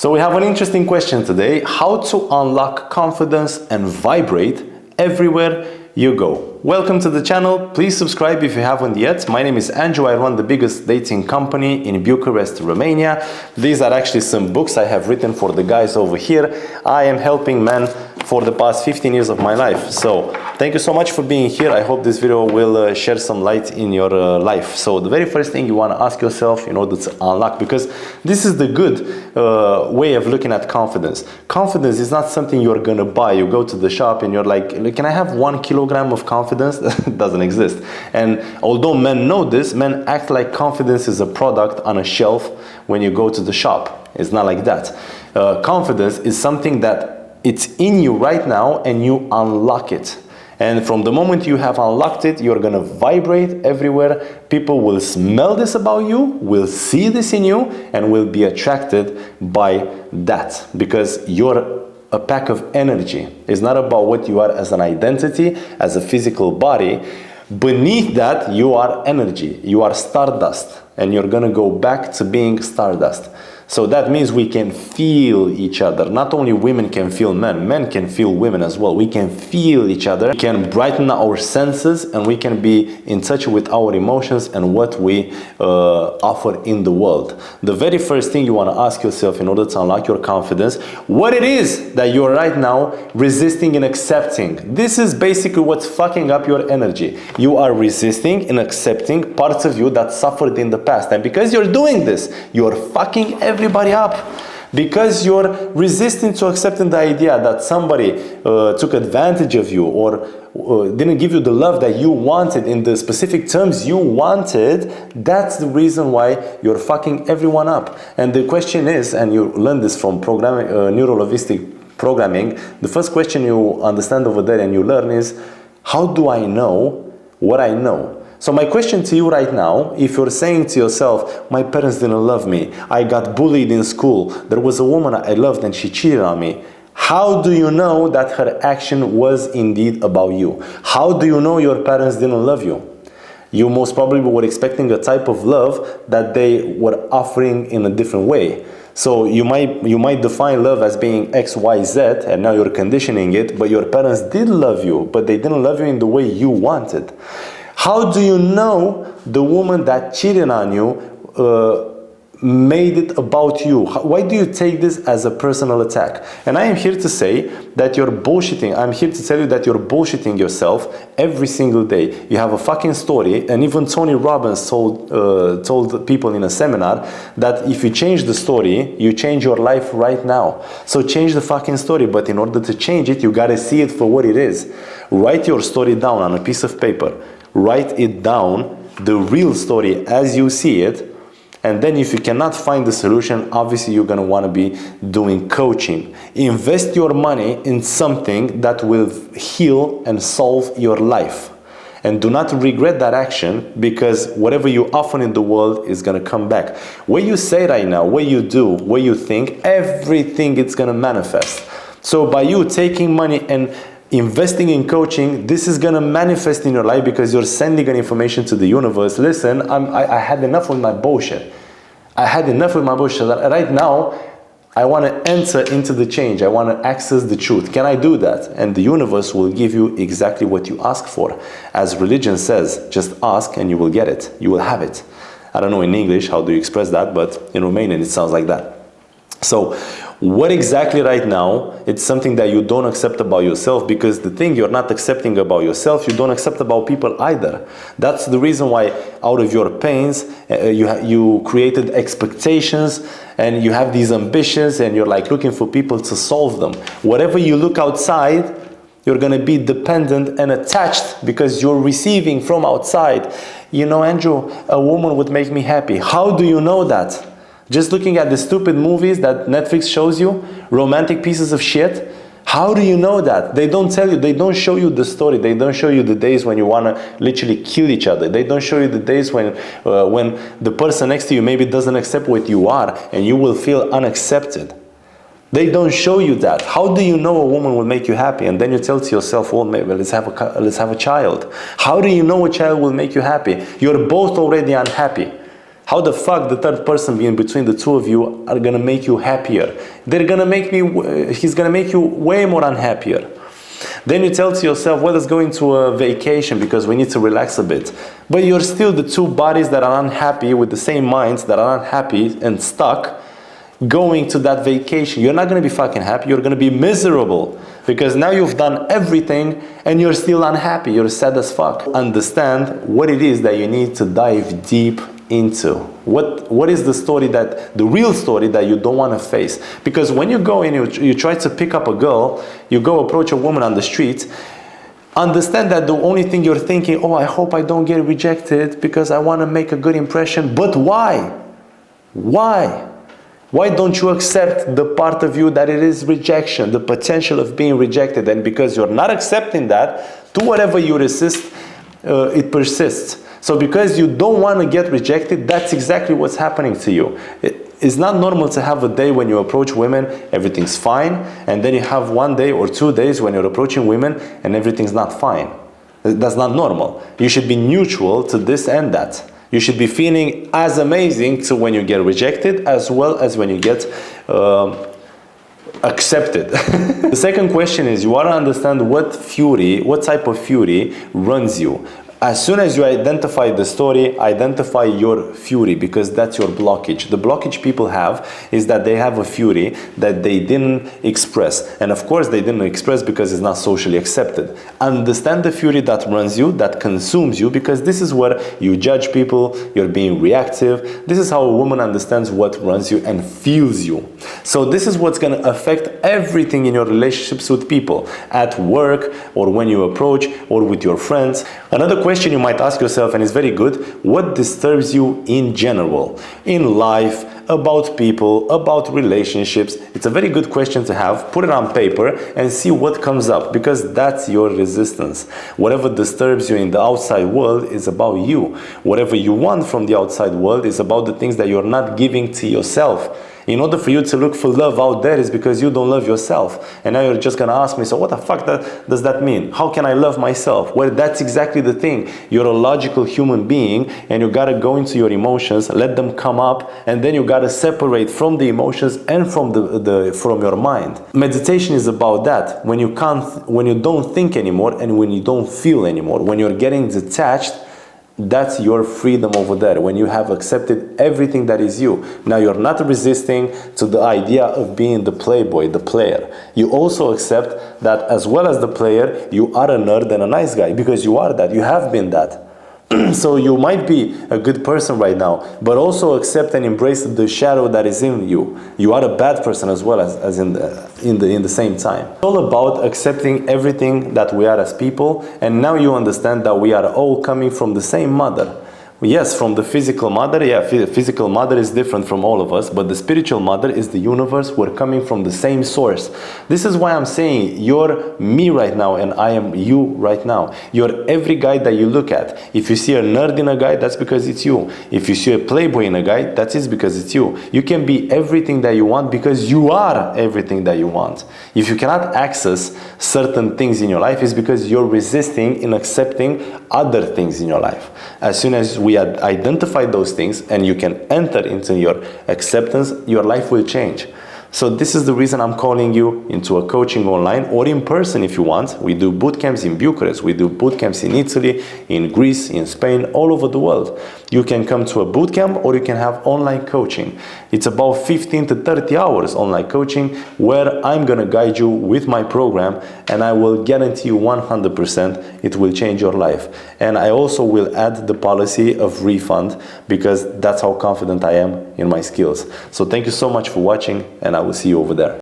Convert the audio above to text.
So we have an interesting question today: how to unlock confidence and vibrate everywhere you go. Welcome to the channel. Please subscribe if you haven't yet. My name is Andrew. I run the biggest dating company in Bucharest, Romania. These are actually some books I have written for the guys over here. I am helping men for the past 15 years of my life. So thank you so much for being here. I hope this video will shed some light in your life. So the very first thing you want to ask yourself in order to unlock, because this is the good way of looking at confidence. Confidence is not something you're going to buy. You go to the shop and you're like, can I have 1 kilogram of confidence? It doesn't exist. And although men know this, men act like confidence is a product on a shelf when you go to the shop. It's not like that. Confidence is something that it's in you right now and you unlock it. And from the moment you have unlocked it, you're going to vibrate everywhere. People will smell this about you, will see this in you, and will be attracted by that. Because you're a pack of energy. It's not about what you are as an identity, as a physical body. Beneath that, you are energy. You are stardust. And you're going to go back to being stardust. So that means we can feel each other. Not only women can feel men, men can feel women as well. We can feel each other. We can brighten our senses and we can be in touch with our emotions and what we offer in the world. The very first thing you want to ask yourself in order to unlock your confidence, what it is that you're right now resisting and accepting. This is basically what's fucking up your energy. You are resisting and accepting parts of you that suffered in the past. And because you're doing this, you're fucking everybody up, because you're resisting to accepting the idea that somebody took advantage of you or didn't give you the love that you wanted in the specific terms you wanted. That's the reason why you're fucking everyone up. And the question is, and you learn this from programming, neuro-linguistic programming, the first question you understand over there and you learn is, how do I know what I know? So my question to you right now, if you're saying to yourself, my parents didn't love me, I got bullied in school, there was a woman I loved and she cheated on me, how do you know that her action was indeed about you? How do you know your parents didn't love you? You most probably were expecting a type of love that they were offering in a different way. So you might define love as being X, Y, Z, and now you're conditioning it, but your parents did love you, but they didn't love you in the way you wanted. How do you know the woman that cheated on you made it about you? Why do you take this as a personal attack? And I am here to say that you're bullshitting. I'm here to tell you that you're bullshitting yourself every single day. You have a fucking story, and even Tony Robbins told people in a seminar that if you change the story, you change your life right now. So change the fucking story, but in order to change it, you gotta see it for what it is. Write your story down on a piece of paper. Write it down, the real story as you see it, and then if you cannot find the solution, obviously you're going to want to be doing coaching. Invest your money in something that will heal and solve your life. And do not regret that action, because whatever you offer in the world is going to come back. What you say right now, what you do, what you think, everything is going to manifest. So by you taking money and investing in coaching, this is going to manifest in your life because you're sending an information to the universe. Listen, I had enough with my bullshit. I had enough with my bullshit. Right now, I want to enter into the change. I want to access the truth. Can I do that? And the universe will give you exactly what you ask for. As religion says, just ask and you will get it. You will have it. I don't know in English how do you express that, but in Romanian it sounds like that. So what exactly right now, it's something that you don't accept about yourself, because the thing you're not accepting about yourself, you don't accept about people either. That's the reason why out of your pains, you created expectations and you have these ambitions and you're like looking for people to solve them. Whatever you look outside, you're going to be dependent and attached because you're receiving from outside. You know, Andrew, a woman would make me happy. How do you know that? Just looking at the stupid movies that Netflix shows you, romantic pieces of shit. How do you know that? They don't tell you, they don't show you the story. They don't show you the days when you want to literally kill each other. They don't show you the days when the person next to you maybe doesn't accept what you are and you will feel unaccepted. They don't show you that. How do you know a woman will make you happy? And then you tell to yourself, well, maybe let's have a child. How do you know a child will make you happy? You're both already unhappy. How the fuck the third person being between the two of you are gonna make you happier? He's gonna make you way more unhappier. Then you tell to yourself, well, let's go into a vacation because we need to relax a bit. But you're still the two bodies that are unhappy with the same minds that are unhappy and stuck going to that vacation. You're not going to be fucking happy. You're going to be miserable because now you've done everything and you're still unhappy. You're sad as fuck. Understand what it is that you need to dive deep into. What is the real story that you don't want to face? Because when you go and you try to pick up a girl, you go approach a woman on the street, understand that the only thing you're thinking, oh, I hope I don't get rejected because I want to make a good impression. But why? Why? Why don't you accept the part of you that it is rejection, the potential of being rejected? And because you're not accepting that, to whatever you resist, it persists. So because you don't want to get rejected, that's exactly what's happening to you. It's not normal to have a day when you approach women, everything's fine, and then you have 1 day or 2 days when you're approaching women and everything's not fine. That's not normal. You should be neutral to this and that. You should be feeling as amazing to when you get rejected as well as when you get accepted. The second question is, you want to understand what type of fury runs you. As soon as you identify the story, identify your fury, because that's your blockage. The blockage people have is that they have a fury that they didn't express. And of course they didn't express because it's not socially accepted. Understand the fury that runs you, that consumes you, because this is where you judge people, you're being reactive. This is how a woman understands what runs you and feels you. So this is what's going to affect everything in your relationships with people, at work, or when you approach, or with your friends. Another question you might ask yourself, and it's very good, what disturbs you in general, in life, about people, about relationships? It's a very good question to have. Put it on paper and see what comes up, because that's your resistance. Whatever disturbs you in the outside world is about you. Whatever you want from the outside world is about the things that you're not giving to yourself. In order for you to look for love out there is because you don't love yourself. And now you're just going to ask me, so what the fuck does that mean? How can I love myself? Well, that's exactly the thing. You're a logical human being and you got to go into your emotions, let them come up, and then you got to separate from the emotions and from from your mind. Meditation is about that. When you don't think anymore and when you don't feel anymore, when you're getting detached, that's your freedom over there, when you have accepted everything that is you. Now you're not resisting to the idea of being the playboy, the player. You also accept that as well as the player, you are a nerd and a nice guy, because you are that, you have been that. So you might be a good person right now, but also accept and embrace the shadow that is in you. You are a bad person as well as in the same time. It's all about accepting everything that we are as people, and now you understand that we are all coming from the same mother. Yes, from the physical mother, yeah, physical mother is different from all of us, but the spiritual mother is the universe. We're coming from the same source. This is why I'm saying you're me right now and I am you right now. You're every guy that you look at. If you see a nerd in a guy, that's because it's you. If you see a playboy in a guy, that is because it's you. You can be everything that you want because you are everything that you want. If you cannot access certain things in your life, it's because you're resisting in accepting other things in your life. As soon as we identify those things and you can enter into your acceptance, your life will change. So this is the reason I'm calling you into a coaching online or in person if you want. We do boot camps in Bucharest, we do boot camps in Italy, in Greece, in Spain, all over the world. You can come to a boot camp or you can have online coaching. It's about 15 to 30 hours online coaching where I'm going to guide you with my program, and I will guarantee you 100% it will change your life. And I also will add the policy of refund because that's how confident I am in my skills. So thank you so much for watching, and I will see you over there.